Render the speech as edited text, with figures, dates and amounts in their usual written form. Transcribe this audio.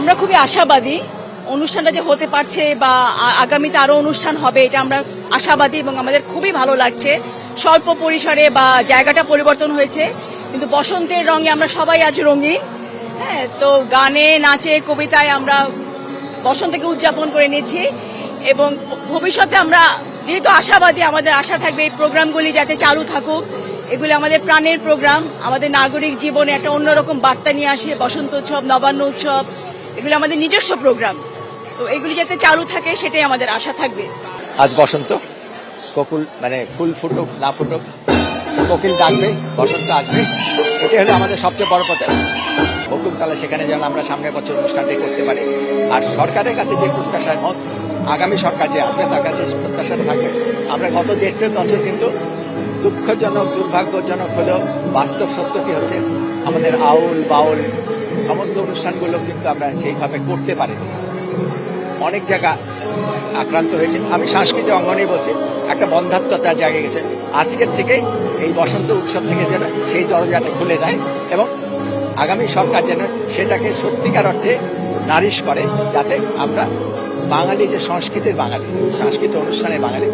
আমরা খুবই আশাবাদী অনুষ্ঠানটা যে হতে পারছে বা আগামীতে আরো অনুষ্ঠান হবে, এটা আমরা আশাবাদী এবং আমাদের খুবই ভালো লাগছে। স্বল্প পরিসরে বা জায়গাটা পরিবর্তন হয়েছে, কিন্তু বসন্তের রঙে আমরা সবাই আজ রঙিন। হ্যাঁ, তো গানে নাচে কবিতায় আমরা বসন্তকে উদযাপন করে নিয়েছি এবং ভবিষ্যতে আমরা যেহেতু আশাবাদী, আমাদের আশা থাকবে এই প্রোগ্রামগুলি যাতে চালু থাকুক। এগুলি আমাদের প্রাণের প্রোগ্রাম, আমাদের নাগরিক জীবনে একটা অন্যরকম বার্তা নিয়ে আসে। বসন্ত উৎসব, নবান্ন উৎসব, এগুলি আমাদের নিজস্ব প্রোগ্রাম, তো এগুলি যাতে চালু থাকে সেটাই আমাদের আশা থাকবে। আজ বসন্ত, কোকিল মানে ফুল ফুটুক না ফুটুক, কোকিল ডাকবে, বসন্ত আসবে, এটাই হলো আমাদের সবচেয়ে বড় কথা। বকুলতলা সেখানে যেন আমরা সামনের বছর অনুষ্ঠানটি করতে পারি। আর সরকারের কাছে যে প্রত্যাশা, আগামী সরকার যে আসবে তার কাছে প্রত্যাশাটা থাকবে। আমরা গত 1.5 বছর কিন্তু দুঃখজনক দুর্ভাগ্যজনক হলেও বাস্তব সত্যটি হচ্ছে আমাদের আউল বাউল সমস্ত অনুষ্ঠানগুলো কিন্তু আমরা সেইভাবে করতে পারিনি। অনেক জায়গা আক্রান্ত হয়েছে। আমি সাংস্কৃতিক অঙ্গনেই বলছি, একটা বন্ধাত্মতার জায়গায় গেছে। আজকের থেকেই এই বসন্ত উৎসব থেকে যেন সেই দরজাটা খুলে যায় এবং আগামী সরকার যেন সেটাকে সত্যিকার অর্থে নারিশ করে, যাতে আমরা বাঙালি যে সংস্কৃতির বাঙালি, সাংস্কৃতিক অনুষ্ঠানের বাঙালি।